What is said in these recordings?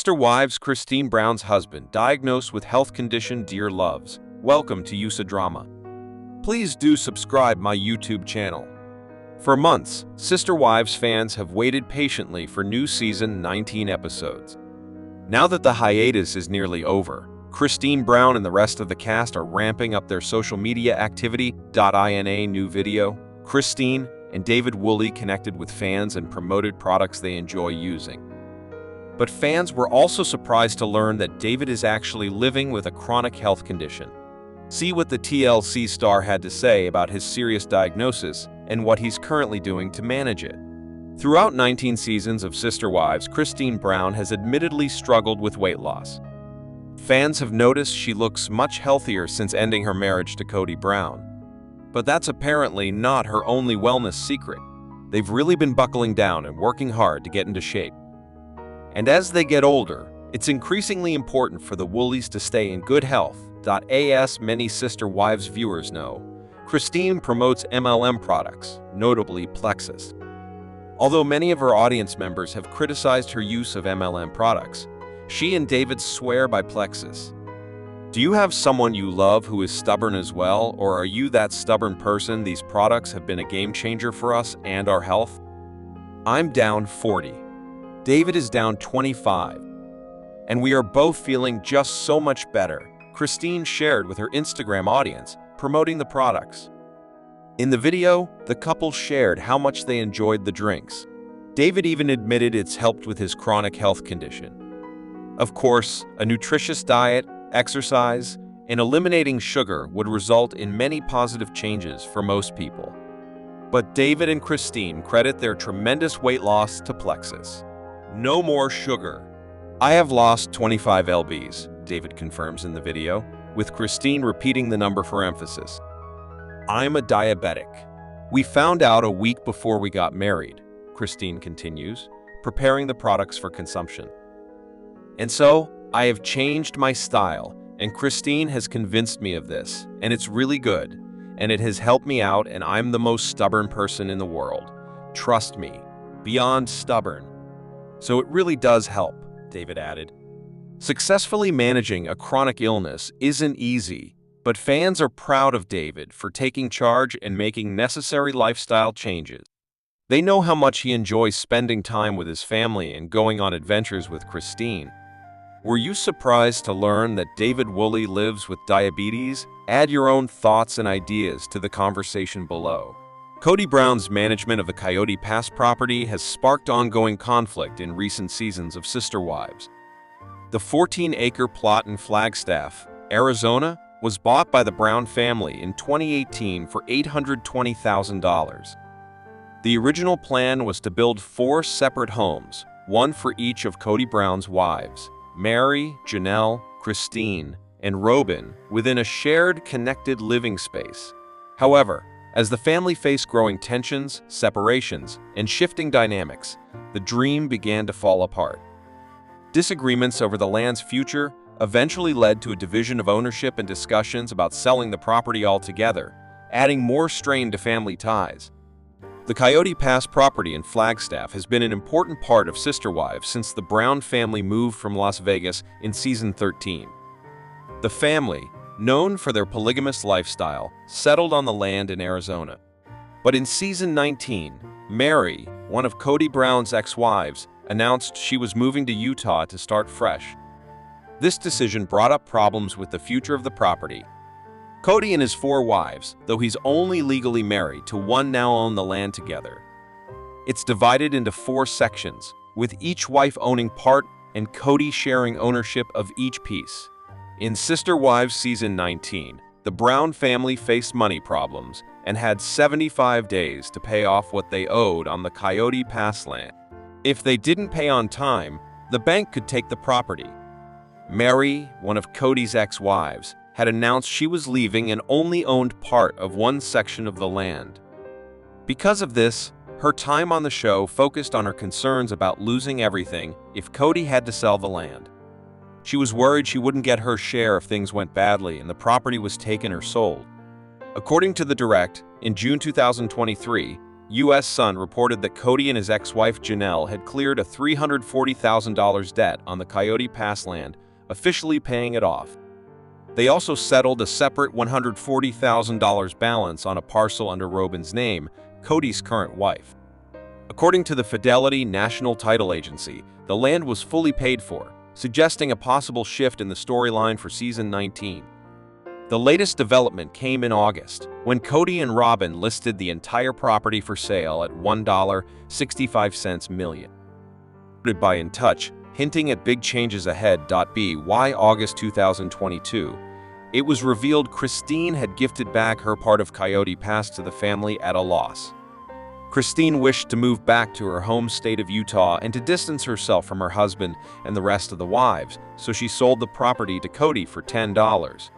Sister Wives Christine Brown's husband diagnosed with health condition dear loves. Welcome to USA Drama. Please do subscribe my YouTube channel. For months, Sister Wives fans have waited patiently for new season 19 episodes. Now that the hiatus is nearly over, Christine Brown and the rest of the cast are ramping up their social media activity. In a new video, Christine and David Woolley connected with fans and promoted products they enjoy using. But fans were also surprised to learn that David is actually living with a chronic health condition. See what the TLC star had to say about his serious diagnosis and what he's currently doing to manage it. Throughout 19 seasons of Sister Wives, Christine Brown has admittedly struggled with weight loss. Fans have noticed she looks much healthier since ending her marriage to Cody Brown. But that's apparently not her only wellness secret. They've really been buckling down and working hard to get into shape. And as they get older, it's increasingly important for the Woolleys to stay in good health. As many Sister Wives viewers know, Christine promotes MLM products, notably Plexus. Although many of her audience members have criticized her use of MLM products, she and David swear by Plexus. Do you have someone you love who is stubborn as well, or are you that stubborn person? These products have been a game changer for us and our health. I'm down 40. David is down 25. And we are both feeling just so much better, Christine shared with her Instagram audience, promoting the products. In the video, the couple shared how much they enjoyed the drinks. David even admitted it's helped with his chronic health condition. Of course, a nutritious diet, exercise, and eliminating sugar would result in many positive changes for most people. But David and Christine credit their tremendous weight loss to Plexus. No more sugar. I have lost 25 lbs, David confirms in the video, with Christine repeating the number for emphasis. I'm a diabetic. We found out a week before we got married, Christine continues, preparing the products for consumption. And so, I have changed my style, and Christine has convinced me of this, and it's really good, and it has helped me out, and I'm the most stubborn person in the world. Trust me, beyond stubborn. So it really does help, David added. Successfully managing a chronic illness isn't easy, but fans are proud of David for taking charge and making necessary lifestyle changes. They know how much he enjoys spending time with his family and going on adventures with Christine. Were you surprised to learn that David Woolley lives with diabetes? Add your own thoughts and ideas to the conversation below. Cody Brown's management of the Coyote Pass property has sparked ongoing conflict in recent seasons of Sister Wives. The 14-acre plot in Flagstaff, Arizona, was bought by the Brown family in 2018 for $820,000. The original plan was to build 4 separate homes, one for each of Cody Brown's wives, Mary, Janelle, Christine, and Robin, within a shared, connected living space. However, as the family faced growing tensions, separations, and shifting dynamics, the dream began to fall apart. Disagreements over the land's future eventually led to a division of ownership and discussions about selling the property altogether, adding more strain to family ties. The Coyote Pass property in Flagstaff has been an important part of Sister Wives since the Brown family moved from Las Vegas in season 13. The family, known for their polygamous lifestyle, settled on the land in Arizona. But in season 19, Mary, one of Cody Brown's ex-wives, announced she was moving to Utah to start fresh. This decision brought up problems with the future of the property. Cody and his 4 wives, though he's only legally married to one, now own the land together. It's divided into 4 sections, with each wife owning part and Cody sharing ownership of each piece. In Sister Wives season 19, the Brown family faced money problems and had 75 days to pay off what they owed on the Coyote Pass land. If they didn't pay on time, the bank could take the property. Mary, one of Cody's ex-wives, had announced she was leaving and only owned part of one section of the land. Because of this, her time on the show focused on her concerns about losing everything if Cody had to sell the land. She was worried she wouldn't get her share if things went badly and the property was taken or sold. According to The Direct, in June 2023, U.S. Sun reported that Cody and his ex-wife Janelle had cleared a $340,000 debt on the Coyote Pass land, officially paying it off. They also settled a separate $140,000 balance on a parcel under Robin's name, Cody's current wife. According to the Fidelity National Title Agency, the land was fully paid for, suggesting a possible shift in the storyline for season 19. The latest development came in August, when Cody and Robin listed the entire property for sale at $1.65 million. By In Touch, hinting at big changes ahead. By August 2022, it was revealed Christine had gifted back her part of Coyote Pass to the family at a loss. Christine wished to move back to her home state of Utah and to distance herself from her husband and the rest of the wives, so she sold the property to Cody for $10.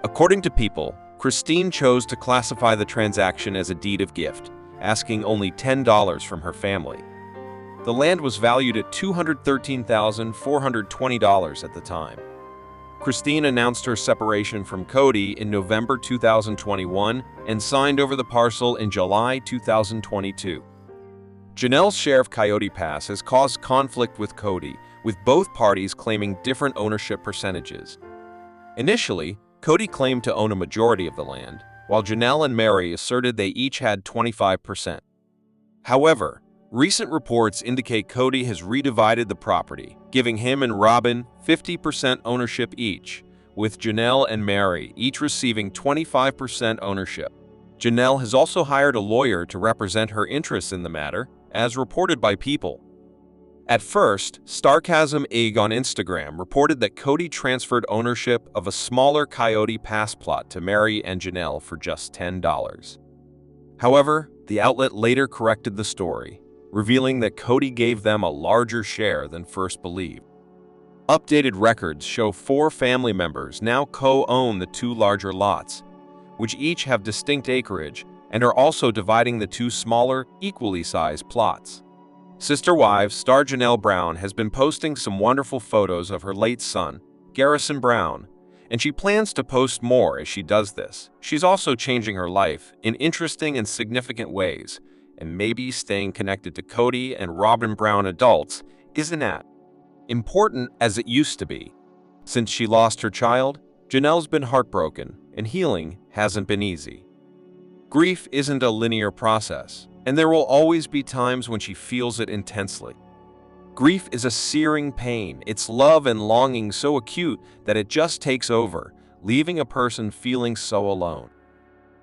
According to People, Christine chose to classify the transaction as a deed of gift, asking only $10 from her family. The land was valued at $213,420 at the time. Christine announced her separation from Cody in November 2021 and signed over the parcel in July 2022. Janelle's share of Coyote Pass has caused conflict with Cody, with both parties claiming different ownership percentages. Initially, Cody claimed to own a majority of the land, while Janelle and Mary asserted they each had 25%. However, recent reports indicate Cody has redivided the property, giving him and Robin 50% ownership each, with Janelle and Mary each receiving 25% ownership. Janelle has also hired a lawyer to represent her interests in the matter, as reported by People. At first, Starcasm Ig on Instagram reported that Cody transferred ownership of a smaller Coyote Pass plot to Mary and Janelle for just $10. However, the outlet later corrected the story, revealing that Cody gave them a larger share than first believed. Updated records show 4 family members now co-own the 2 larger lots, which each have distinct acreage and are also dividing the 2 smaller, equally sized plots. Sister Wives star Janelle Brown has been posting some wonderful photos of her late son, Garrison Brown, and she plans to post more as she does this. She's also changing her life in interesting and significant ways, and maybe staying connected to Cody and Robin Brown adults isn't as important as it used to be. Since she lost her child, Janelle's been heartbroken, and healing hasn't been easy. Grief isn't a linear process, and there will always be times when she feels it intensely. Grief is a searing pain, its love and longing so acute that it just takes over, leaving a person feeling so alone.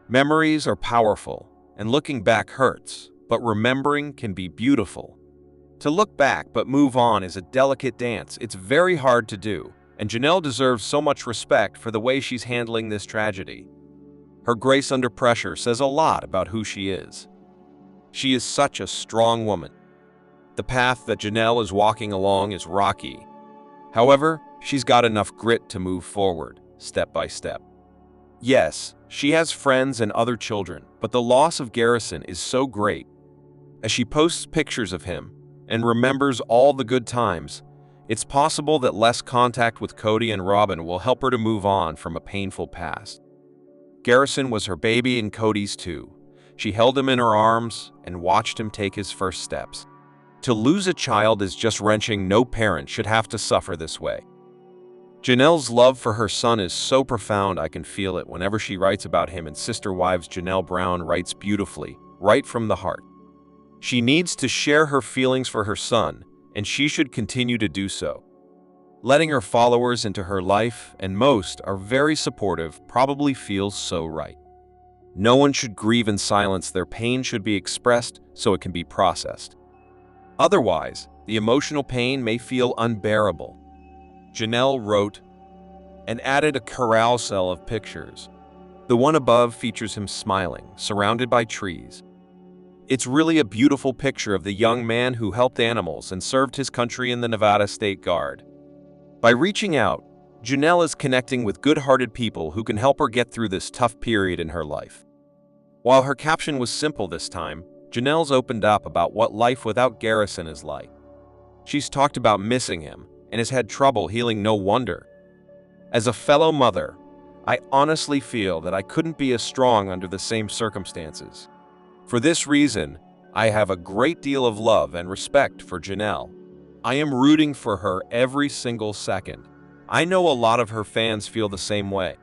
Memories are powerful, and looking back hurts, but remembering can be beautiful. To look back but move on is a delicate dance. It's very hard to do, and Janelle deserves so much respect for the way she's handling this tragedy. Her grace under pressure says a lot about who she is. She is such a strong woman. The path that Janelle is walking along is rocky. However, she's got enough grit to move forward, step by step. Yes, she has friends and other children, but the loss of Garrison is so great. As she posts pictures of him and remembers all the good times, it's possible that less contact with Cody and Robin will help her to move on from a painful past. Garrison was her baby and Cody's too. She held him in her arms and watched him take his first steps. To lose a child is just wrenching. No parent should have to suffer this way. Janelle's love for her son is so profound. I can feel it whenever she writes about him, and Sister Wives Janelle Brown writes beautifully, right from the heart. She needs to share her feelings for her son, and she should continue to do so. Letting her followers into her life, and most are very supportive, probably feels so right. No one should grieve in silence. Their pain should be expressed so it can be processed. Otherwise, the emotional pain may feel unbearable. Janelle wrote and added a carousel of pictures. The one above features him smiling, surrounded by trees. It's really a beautiful picture of the young man who helped animals and served his country in the Nevada State Guard. By reaching out, Janelle is connecting with good-hearted people who can help her get through this tough period in her life. While her caption was simple this time, Janelle's opened up about what life without Garrison is like. She's talked about missing him and has had trouble healing. No wonder. As a fellow mother, I honestly feel that I couldn't be as strong under the same circumstances. For this reason, I have a great deal of love and respect for Janelle. I am rooting for her every single second. I know a lot of her fans feel the same way.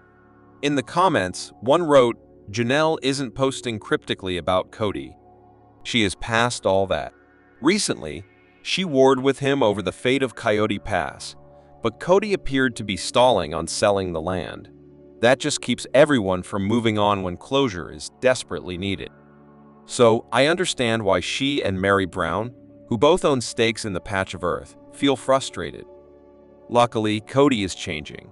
In the comments, one wrote, "Janelle isn't posting cryptically about Cody. She is past all that." Recently, she warred with him over the fate of Coyote Pass, but Cody appeared to be stalling on selling the land. That just keeps everyone from moving on when closure is desperately needed. So, I understand why she and Mary Brown, who both own stakes in the patch of earth, feel frustrated. Luckily, Cody is changing.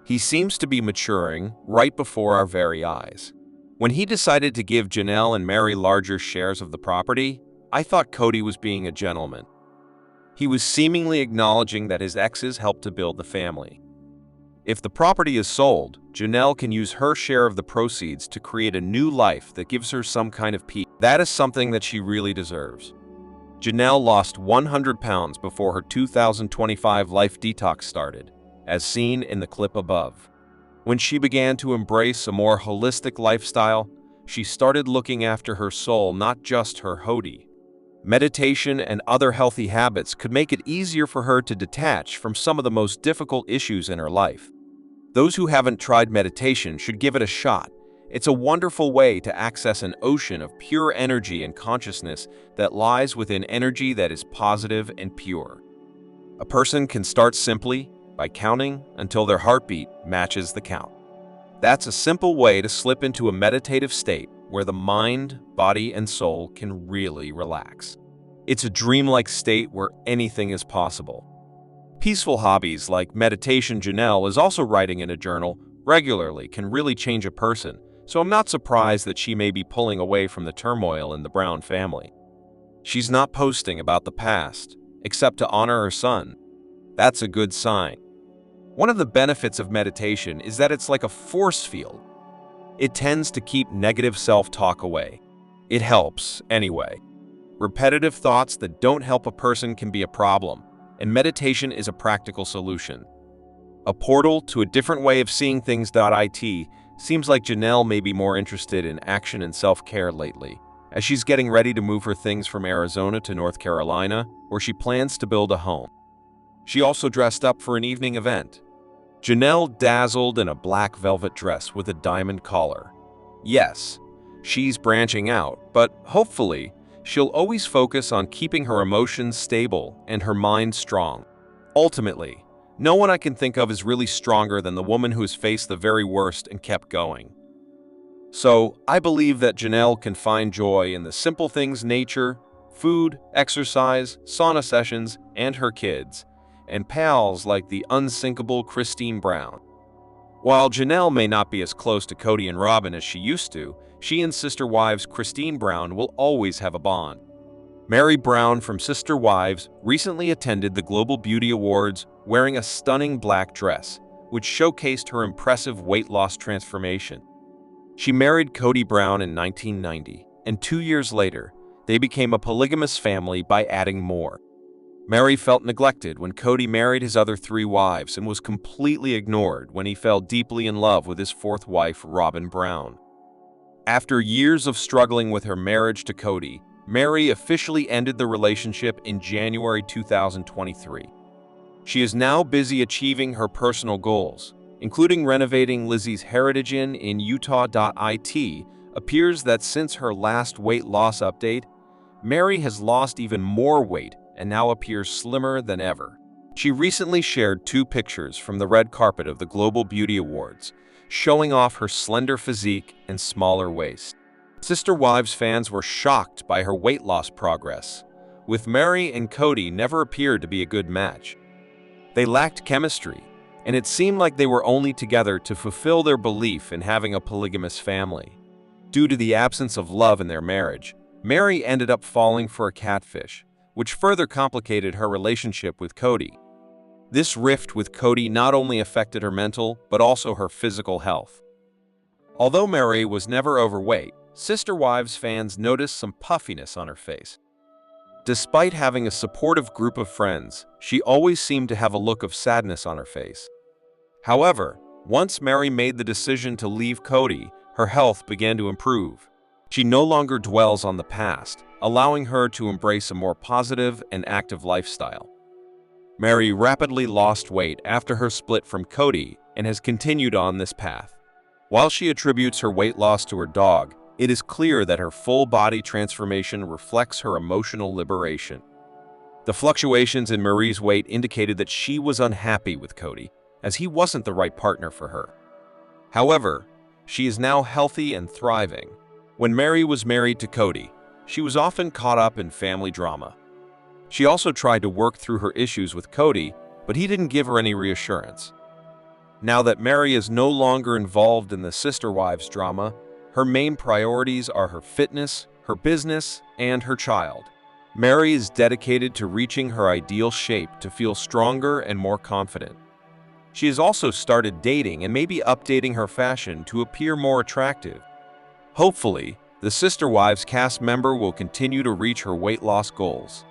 He seems to be maturing right before our very eyes. When he decided to give Janelle and Mary larger shares of the property, I thought Cody was being a gentleman. He was seemingly acknowledging that his exes helped to build the family. If the property is sold, Janelle can use her share of the proceeds to create a new life that gives her some kind of peace. That is something that she really deserves. Janelle lost 100 pounds before her 2025 life detox started, as seen in the clip above. When she began to embrace a more holistic lifestyle, she started looking after her soul, not just her body. Meditation and other healthy habits could make it easier for her to detach from some of the most difficult issues in her life. Those who haven't tried meditation should give it a shot. It's a wonderful way to access an ocean of pure energy and consciousness that lies within energy that is positive and pure. A person can start simply by counting until their heartbeat matches the count. That's a simple way to slip into a meditative state where the mind, body, and soul can really relax. It's a dreamlike state where anything is possible. Peaceful hobbies like meditation. Janelle is also writing in a journal regularly can really change a person, so I'm not surprised that she may be pulling away from the turmoil in the Brown family. She's not posting about the past, except to honor her son. That's a good sign. One of the benefits of meditation is that it's like a force field. It tends to keep negative self-talk away. It helps, anyway. Repetitive thoughts that don't help a person can be a problem, and meditation is a practical solution. A portal to a different way of seeing things. It seems like Janelle may be more interested in action and self-care lately, as she's getting ready to move her things from Arizona to North Carolina, where she plans to build a home. She also dressed up for an evening event. Janelle dazzled in a black velvet dress with a diamond collar. Yes, she's branching out, but hopefully, she'll always focus on keeping her emotions stable and her mind strong. Ultimately, no one I can think of is really stronger than the woman who has faced the very worst and kept going. So, I believe that Janelle can find joy in the simple things: nature, food, exercise, sauna sessions, and her kids, and pals like the unsinkable Christin Brown. While Janelle may not be as close to Cody and Robin as she used to, she and Sister Wives Christin Brown will always have a bond. Mary Brown from Sister Wives recently attended the Global Beauty Awards wearing a stunning black dress, which showcased her impressive weight loss transformation. She married Cody Brown in 1990, and 2 years later, they became a polygamous family by adding more. Mary felt neglected when Cody married his other 3 wives and was completely ignored when he fell deeply in love with his 4th wife, Robin Brown. After years of struggling with her marriage to Cody, Mary officially ended the relationship in January 2023. She is now busy achieving her personal goals, including renovating Lizzie's Heritage Inn in Utah. It appears that since her last weight loss update, Mary has lost even more weight and now appears slimmer than ever. She recently shared 2 pictures from the red carpet of the Global Beauty Awards, showing off her slender physique and smaller waist. Sister Wives fans were shocked by her weight loss progress. With Mary and Cody never appeared to be a good match. They lacked chemistry, and it seemed like they were only together to fulfill their belief in having a polygamous family. Due to the absence of love in their marriage, Mary ended up falling for a catfish, which further complicated her relationship with Cody. This rift with Cody not only affected her mental, but also her physical health. Although Mary was never overweight, Sister Wives fans noticed some puffiness on her face. Despite having a supportive group of friends, she always seemed to have a look of sadness on her face. However, once Mary made the decision to leave Cody, her health began to improve. She no longer dwells on the past, allowing her to embrace a more positive and active lifestyle. Mary rapidly lost weight after her split from Cody and has continued on this path. While she attributes her weight loss to her dog, it is clear that her full-body transformation reflects her emotional liberation. The fluctuations in Marie's weight indicated that she was unhappy with Cody, as he wasn't the right partner for her. However, she is now healthy and thriving. When Mary was married to Cody, she was often caught up in family drama. She also tried to work through her issues with Cody, but he didn't give her any reassurance. Now that Mary is no longer involved in the sister wives drama, her main priorities are her fitness, her business, and her child. Mary is dedicated to reaching her ideal shape to feel stronger and more confident. She has also started dating and maybe updating her fashion to appear more attractive. Hopefully, the Sister Wives cast member will continue to reach her weight loss goals.